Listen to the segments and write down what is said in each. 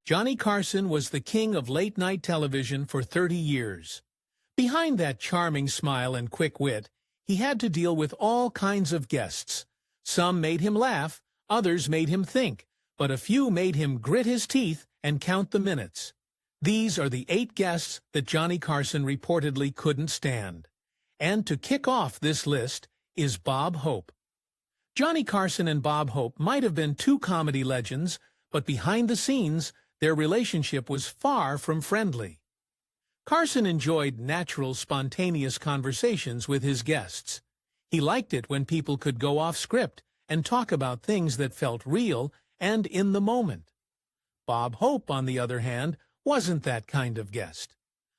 Johnny Carson was the king of late-night television for 30 years. Behind that charming smile and quick wit, he had to deal with all kinds of guests. Some made him laugh, others made him think, but a few made him grit his teeth and count the minutes. These are the 8 guests that Johnny Carson reportedly couldn't stand. And to kick off this list is Bob Hope. Johnny Carson and Bob Hope might have been 2 comedy legends, but behind the scenes, their relationship was far from friendly. Carson enjoyed natural, spontaneous conversations with his guests. He liked it when people could go off script and talk about things that felt real and in the moment. Bob Hope, on the other hand, wasn't that kind of guest.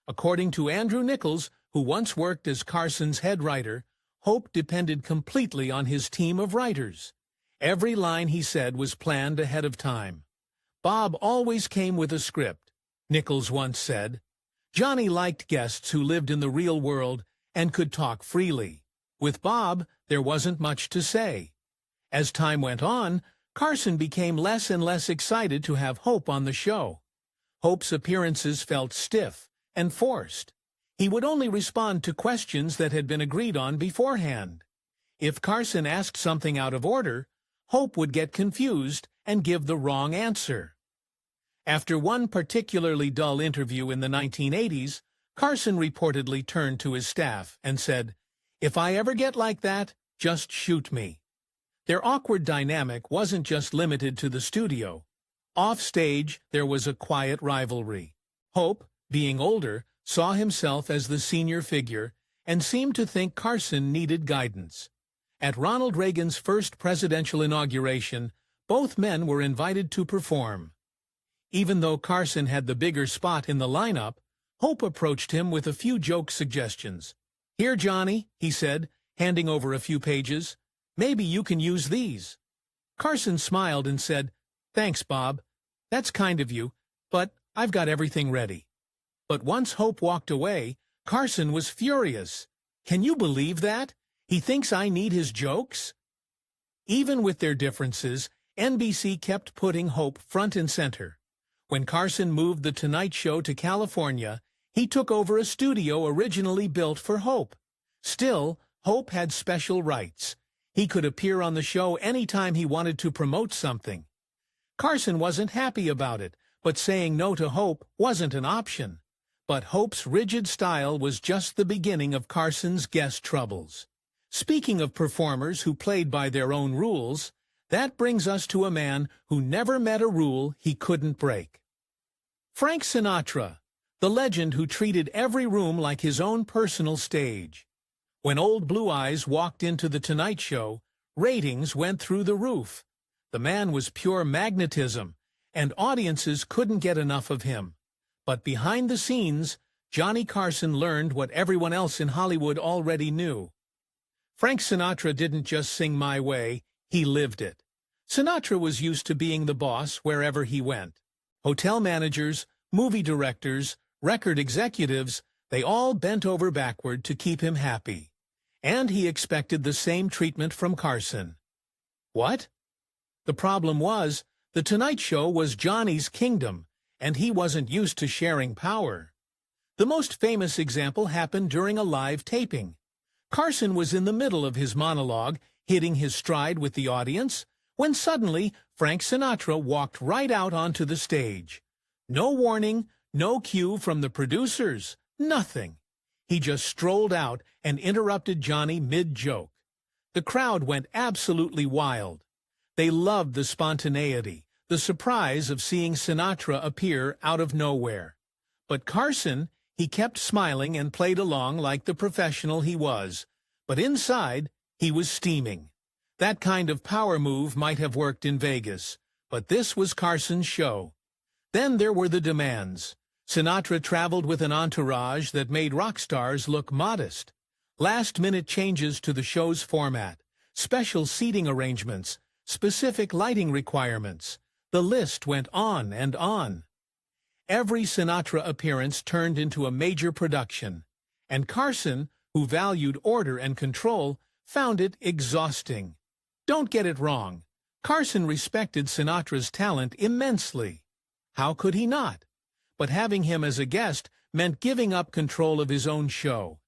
According to Andrew Nichols, who once worked as Carson's head writer, Hope depended completely on his team of writers. Every line he said was planned ahead of time. Bob always came with a script. Nichols once said, Johnny liked guests who lived in the real world and could talk freely. With Bob, there wasn't much to say. As time went on, Carson became less and less excited to have Hope on the show. Hope's appearances felt stiff and forced. He would only respond to questions that had been agreed on beforehand. If Carson asked something out of order, Hope would get confused and give the wrong answer. After one particularly dull interview in the 1980s, Carson reportedly turned to his staff and said, "If I ever get like that, just shoot me." Their awkward dynamic wasn't just limited to the studio. Off-stage, there was a quiet rivalry. Hope, being older, saw himself as the senior figure and seemed to think Carson needed guidance. At Ronald Reagan's first presidential inauguration, both men were invited to perform. Even though Carson had the bigger spot in the lineup, Hope approached him with a few joke suggestions. "Here, Johnny," he said, handing over a few pages. "Maybe you can use these." Carson smiled and said, "Thanks, Bob. That's kind of you, but I've got everything ready." But once Hope walked away, Carson was furious. "Can you believe that? He thinks I need his jokes?" Even with their differences, NBC kept putting Hope front and center. When Carson moved The Tonight Show to California, he took over a studio originally built for Hope. Still, Hope had special rights. He could appear on the show anytime he wanted to promote something. Carson wasn't happy about it, but saying no to Hope wasn't an option. But Hope's rigid style was just the beginning of Carson's guest troubles. Speaking of performers who played by their own rules, that brings us to a man who never met a rule he couldn't break. Frank Sinatra, the legend who treated every room like his own personal stage. When Old Blue Eyes walked into The Tonight Show, ratings went through the roof. The man was pure magnetism, and audiences couldn't get enough of him. But behind the scenes, Johnny Carson learned what everyone else in Hollywood already knew. Frank Sinatra didn't just sing My Way, he lived it. Sinatra was used to being the boss wherever he went. Hotel managers, movie directors, record executives, they all bent over backward to keep him happy. And he expected the same treatment from Carson. What? The problem was, The Tonight Show was Johnny's kingdom, and he wasn't used to sharing power. The most famous example happened during a live taping. Carson was in the middle of his monologue, hitting his stride with the audience, when suddenly Frank Sinatra walked right out onto the stage. No warning, no cue from the producers, nothing. He just strolled out and interrupted Johnny mid-joke. The crowd went absolutely wild. They loved the spontaneity, the surprise of seeing Sinatra appear out of nowhere. But Carson, he kept smiling and played along like the professional he was. But inside, he was steaming. That kind of power move might have worked in Vegas, but this was Carson's show. Then there were the demands. Sinatra traveled with an entourage that made rock stars look modest. Last-minute changes to the show's format, special seating arrangements, specific lighting requirements. The list went on and on. Every Sinatra appearance turned into a major production, and Carson, who valued order and control, found it exhausting. Don't get it wrong. Carson respected Sinatra's talent immensely. How could he not? But having him as a guest meant giving up control of his own show.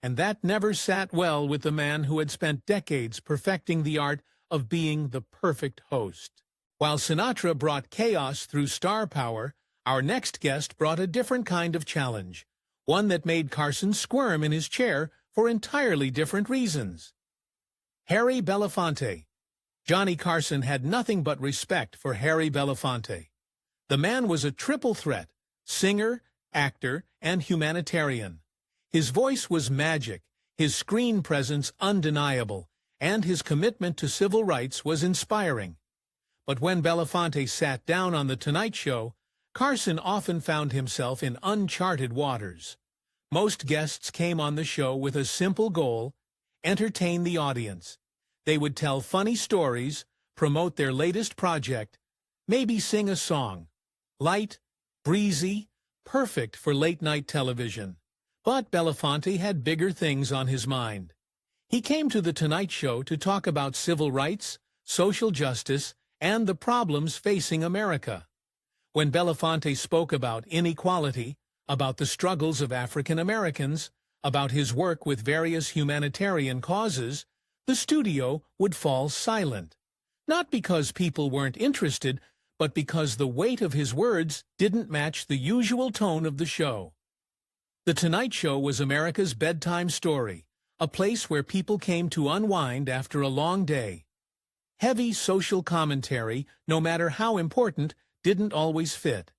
And that never sat well with the man who had spent decades perfecting the art of being the perfect host. While Sinatra brought chaos through star power, our next guest brought a different kind of challenge, one that made Carson squirm in his chair for entirely different reasons. Harry Belafonte. Johnny Carson had nothing but respect for Harry Belafonte. The man was a triple threat: singer, actor, and humanitarian. His voice was magic, his screen presence undeniable, and his commitment to civil rights was inspiring. But when Belafonte sat down on The Tonight Show, Carson often found himself in uncharted waters. Most guests came on the show with a simple goal: entertain the audience. They would tell funny stories, promote their latest project, maybe sing a song. Light, breezy, perfect for late-night television. But Belafonte had bigger things on his mind. He came to The Tonight Show to talk about civil rights, social justice, and the problems facing America. When Belafonte spoke about inequality, about the struggles of African Americans, about his work with various humanitarian causes, the studio would fall silent. Not because people weren't interested, but because the weight of his words didn't match the usual tone of the show. The Tonight Show was America's bedtime story, a place where people came to unwind after a long day. Heavy social commentary, no matter how important, didn't always fit.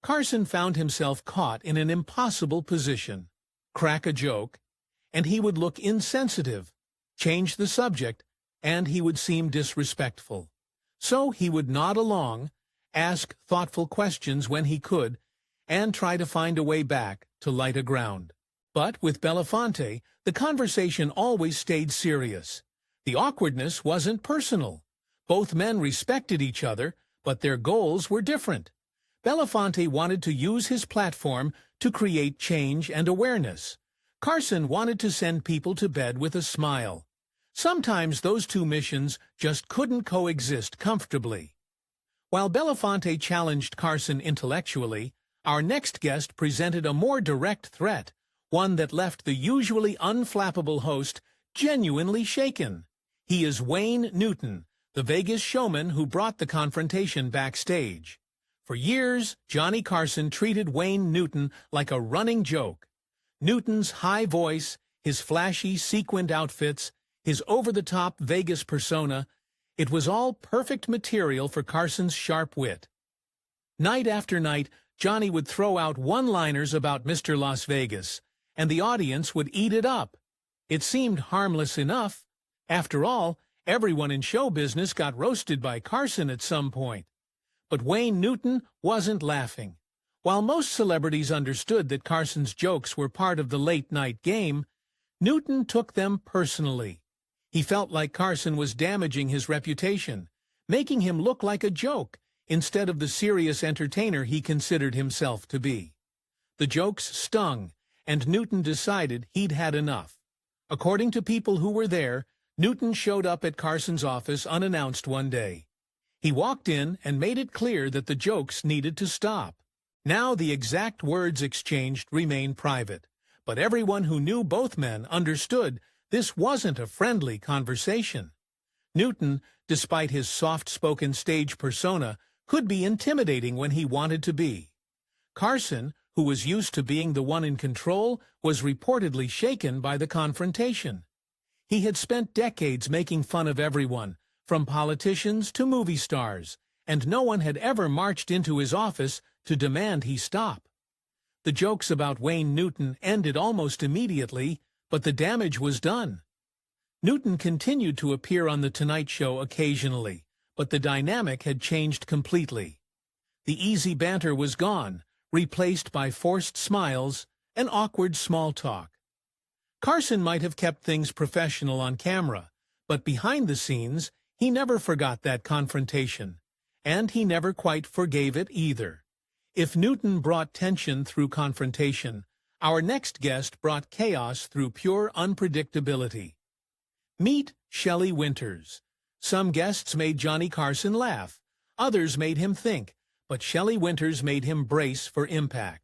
Carson found himself caught in an impossible position. Crack a joke, and he would look insensitive. Change the subject, and he would seem disrespectful. So he would nod along, ask thoughtful questions when he could, and try to find a way back to lighter ground. But with Belafonte, the conversation always stayed serious. The awkwardness wasn't personal. Both men respected each other, but their goals were different. Belafonte wanted to use his platform to create change and awareness. Carson wanted to send people to bed with a smile. Sometimes those two missions just couldn't coexist comfortably. While Belafonte challenged Carson intellectually, our next guest presented a more direct threat, one that left the usually unflappable host genuinely shaken. He is Wayne Newton, the Vegas showman who brought the confrontation backstage. For years, Johnny Carson treated Wayne Newton like a running joke. Newton's high voice, his flashy sequined outfits, his over-the-top Vegas persona, it was all perfect material for Carson's sharp wit. Night after night, Johnny would throw out one-liners about Mr. Las Vegas, and the audience would eat it up. It seemed harmless enough. After all, everyone in show business got roasted by Carson at some point. But Wayne Newton wasn't laughing. While most celebrities understood that Carson's jokes were part of the late-night game, Newton took them personally. He felt like Carson was damaging his reputation, making him look like a joke instead of the serious entertainer he considered himself to be. The jokes stung, and Newton decided he'd had enough. According to people who were there, Newton showed up at Carson's office unannounced one day. He walked in and made it clear that the jokes needed to stop. Now the exact words exchanged remain private, but everyone who knew both men understood this wasn't a friendly conversation. Newton, despite his soft-spoken stage persona, could be intimidating when he wanted to be. Carson, who was used to being the one in control, was reportedly shaken by the confrontation. He had spent decades making fun of everyone, from politicians to movie stars, and no one had ever marched into his office to demand he stop. The jokes about Wayne Newton ended almost immediately, but the damage was done. Newton continued to appear on The Tonight Show occasionally, but the dynamic had changed completely. The easy banter was gone, replaced by forced smiles and awkward small talk. Carson might have kept things professional on camera, but behind the scenes, he never forgot that confrontation, and he never quite forgave it either. If Newton brought tension through confrontation, our next guest brought chaos through pure unpredictability. Meet Shelley Winters. Some guests made Johnny Carson laugh, others made him think, but Shelley Winters made him brace for impact.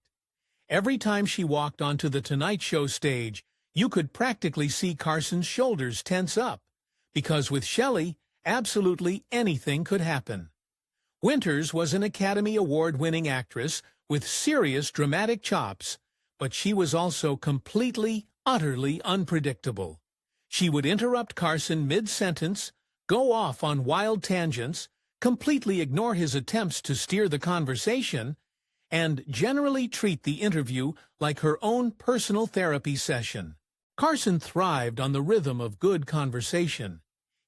Every time she walked onto the Tonight Show stage, you could practically see Carson's shoulders tense up, because with Shelley, absolutely anything could happen. Winters was an Academy Award-winning actress with serious dramatic chops, but she was also completely, utterly unpredictable. She would interrupt Carson mid-sentence, go off on wild tangents, completely ignore his attempts to steer the conversation, and generally treat the interview like her own personal therapy session. Carson thrived on the rhythm of good conversation.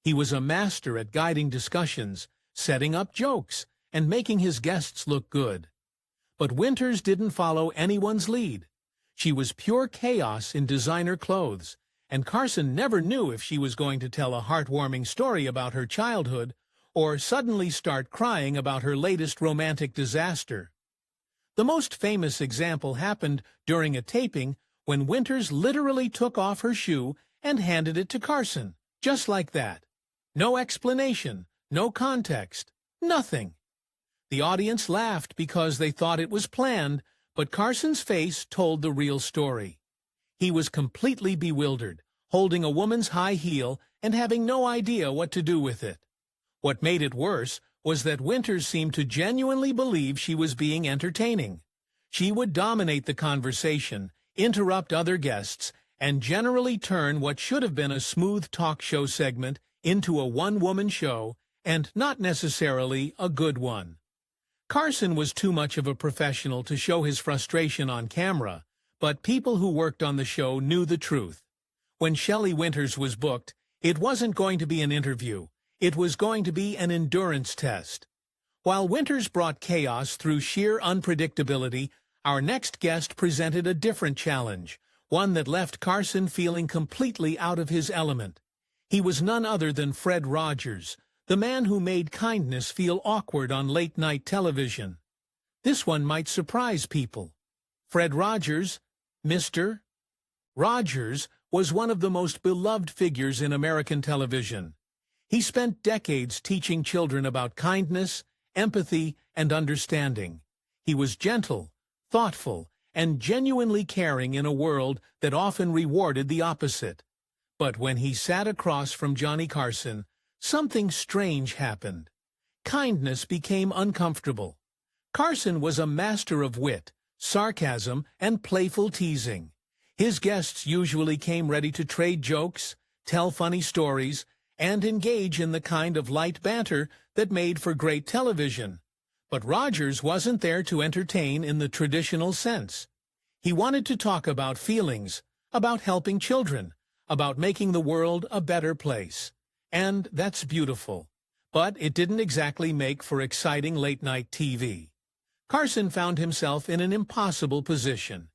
He was a master at guiding discussions, setting up jokes, and making his guests look good. But Winters didn't follow anyone's lead. She was pure chaos in designer clothes, and Carson never knew if she was going to tell a heartwarming story about her childhood or suddenly start crying about her latest romantic disaster. The most famous example happened during a taping when Winters literally took off her shoe and handed it to Carson, just like that. No explanation, no context, nothing. The audience laughed because they thought it was planned, but Carson's face told the real story. He was completely bewildered, holding a woman's high heel and having no idea what to do with it. What made it worse was that Winters seemed to genuinely believe she was being entertaining. She would dominate the conversation, interrupt other guests, and generally turn what should have been a smooth talk show segment into a one-woman show, and not necessarily a good one. Carson was too much of a professional to show his frustration on camera, but people who worked on the show knew the truth. When Shelley Winters was booked, it wasn't going to be an interview. It was going to be an endurance test. While Winters brought chaos through sheer unpredictability, our next guest presented a different challenge, one that left Carson feeling completely out of his element. He was none other than Fred Rogers, the man who made kindness feel awkward on late-night television. This one might surprise people. Fred Rogers, Mr. Rogers, was one of the most beloved figures in American television. He spent decades teaching children about kindness, empathy, and understanding. He was gentle, thoughtful, and genuinely caring in a world that often rewarded the opposite. But when he sat across from Johnny Carson, something strange happened. Kindness became uncomfortable. Carson was a master of wit, sarcasm, and playful teasing. His guests usually came ready to trade jokes, tell funny stories, and engage in the kind of light banter that made for great television. But Rogers wasn't there to entertain in the traditional sense. He wanted to talk about feelings, about helping children, about making the world a better place. And that's beautiful. But it didn't exactly make for exciting late-night TV. Carson found himself in an impossible position.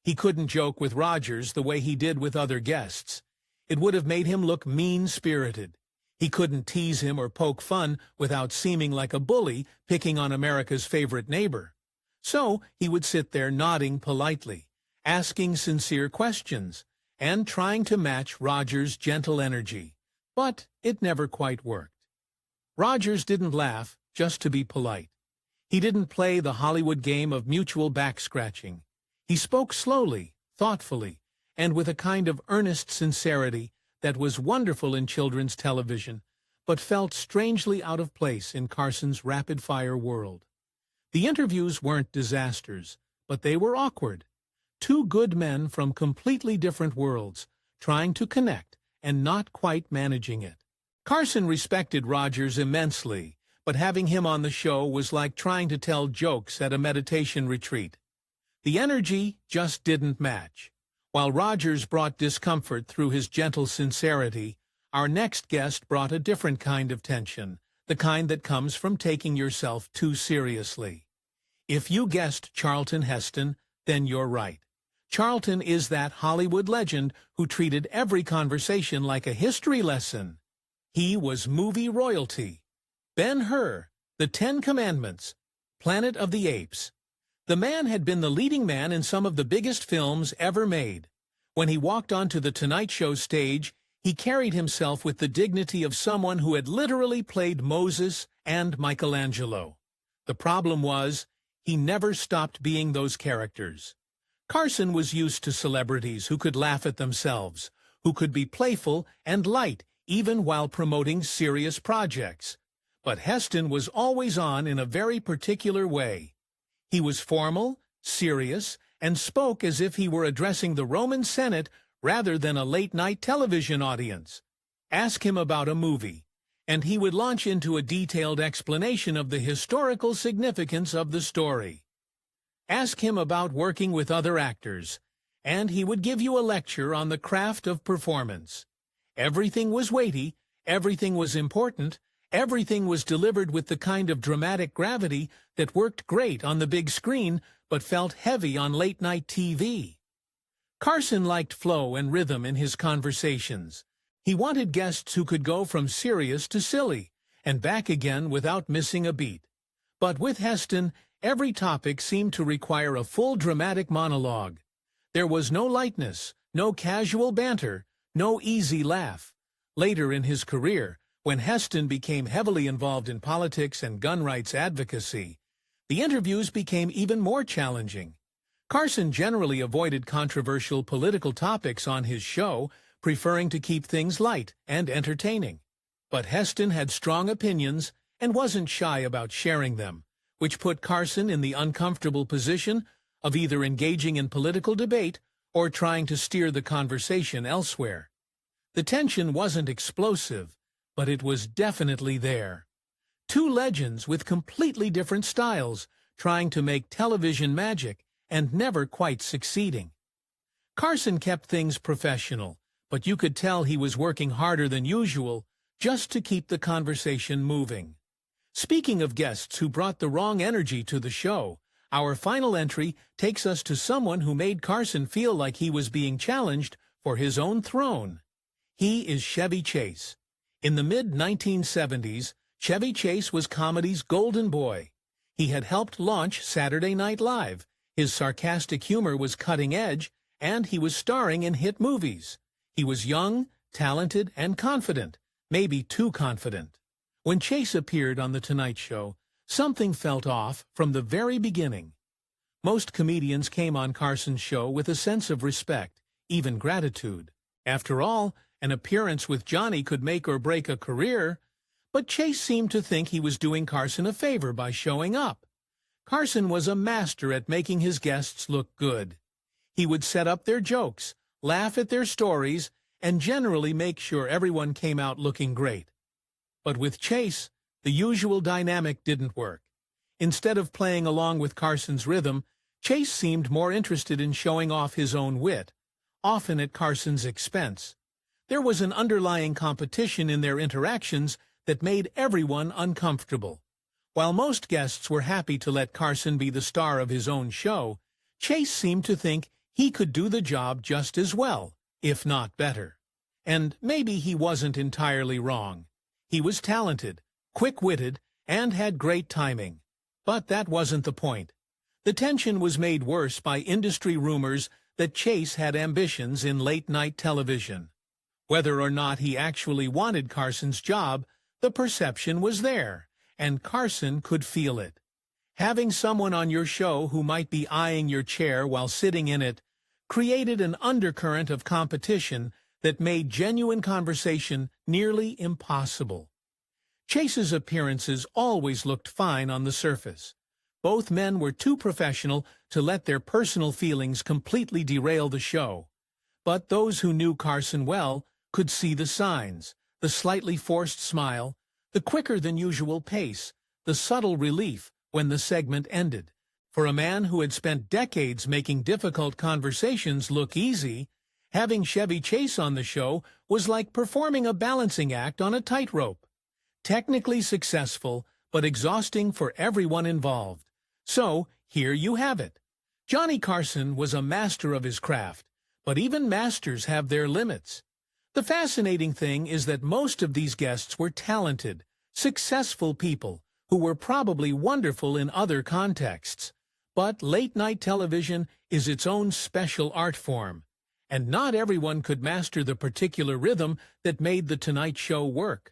He couldn't joke with Rogers the way he did with other guests. It would have made him look mean-spirited. He couldn't tease him or poke fun without seeming like a bully picking on America's favorite neighbor. So he would sit there nodding politely, asking sincere questions, and trying to match Rogers' gentle energy. But it never quite worked. Rogers didn't laugh just to be polite. He didn't play the Hollywood game of mutual back-scratching. He spoke slowly, thoughtfully, and with a kind of earnest sincerity that was wonderful in children's television, but felt strangely out of place in Carson's rapid-fire world. The interviews weren't disasters, but they were awkward. Two good men from completely different worlds, trying to connect and not quite managing it. Carson respected Rogers immensely, but having him on the show was like trying to tell jokes at a meditation retreat. The energy just didn't match. While Rogers brought discomfort through his gentle sincerity, our next guest brought a different kind of tension, the kind that comes from taking yourself too seriously. If you guessed Charlton Heston, then you're right. Charlton is that Hollywood legend who treated every conversation like a history lesson. He was movie royalty. Ben-Hur, The Ten Commandments, Planet of the Apes. The man had been the leading man in some of the biggest films ever made. When he walked onto the Tonight Show stage, he carried himself with the dignity of someone who had literally played Moses and Michelangelo. The problem was, he never stopped being those characters. Carson was used to celebrities who could laugh at themselves, who could be playful and light even while promoting serious projects. But Heston was always on in a very particular way. He was formal, serious, and spoke as if he were addressing the Roman Senate rather than a late-night television audience. Ask him about a movie, and he would launch into a detailed explanation of the historical significance of the story. Ask him about working with other actors, and he would give you a lecture on the craft of performance. Everything was weighty, everything was important, everything was delivered with the kind of dramatic gravity that worked great on the big screen but felt heavy on late-night TV. Carson liked flow and rhythm in his conversations. He wanted guests who could go from serious to silly and back again without missing a beat. But with Heston, every topic seemed to require a full dramatic monologue. There was no lightness, no casual banter, no easy laugh. Later in his career, when Heston became heavily involved in politics and gun rights advocacy, the interviews became even more challenging. Carson generally avoided controversial political topics on his show, preferring to keep things light and entertaining. But Heston had strong opinions and wasn't shy about sharing them, which put Carson in the uncomfortable position of either engaging in political debate or trying to steer the conversation elsewhere. The tension wasn't explosive, but it was definitely there. Two legends with completely different styles, trying to make television magic and never quite succeeding. Carson kept things professional, but you could tell he was working harder than usual just to keep the conversation moving. Speaking of guests who brought the wrong energy to the show, our final entry takes us to someone who made Carson feel like he was being challenged for his own throne. He is Chevy Chase. In the mid-1970s, Chevy Chase was comedy's golden boy. He had helped launch Saturday Night Live, his sarcastic humor was cutting edge, and he was starring in hit movies. He was young, talented, and confident, maybe too confident. When Chase appeared on The Tonight Show, something felt off from the very beginning. Most comedians came on Carson's show with a sense of respect, even gratitude. After all, an appearance with Johnny could make or break a career, but Chase seemed to think he was doing Carson a favor by showing up. Carson was a master at making his guests look good. He would set up their jokes, laugh at their stories, and generally make sure everyone came out looking great. But with Chase, the usual dynamic didn't work. Instead of playing along with Carson's rhythm, Chase seemed more interested in showing off his own wit, often at Carson's expense. There was an underlying competition in their interactions that made everyone uncomfortable. While most guests were happy to let Carson be the star of his own show, Chase seemed to think he could do the job just as well, if not better. And maybe he wasn't entirely wrong. He was talented, quick-witted, and had great timing. But that wasn't the point. The tension was made worse by industry rumors that Chase had ambitions in late-night television. Whether or not he actually wanted Carson's job, the perception was there, and Carson could feel it. Having someone on your show who might be eyeing your chair while sitting in it created an undercurrent of competition that made genuine conversation nearly impossible. Chase's appearances always looked fine on the surface. Both men were too professional to let their personal feelings completely derail the show. But those who knew Carson well could see the signs, the slightly forced smile, the quicker-than-usual pace, the subtle relief when the segment ended. For a man who had spent decades making difficult conversations look easy, having Chevy Chase on the show was like performing a balancing act on a tightrope. Technically successful, but exhausting for everyone involved. So, here you have it. Johnny Carson was a master of his craft, but even masters have their limits. The fascinating thing is that most of these guests were talented, successful people who were probably wonderful in other contexts. But late-night television is its own special art form, and not everyone could master the particular rhythm that made The Tonight Show work.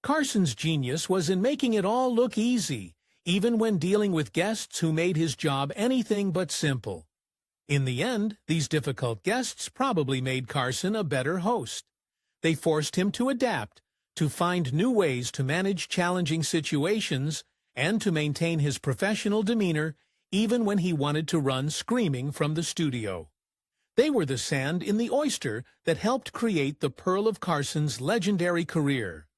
Carson's genius was in making it all look easy, even when dealing with guests who made his job anything but simple. In the end, these difficult guests probably made Carson a better host. They forced him to adapt, to find new ways to manage challenging situations, and to maintain his professional demeanor even when he wanted to run screaming from the studio. They were the sand in the oyster that helped create the pearl of Carson's legendary career.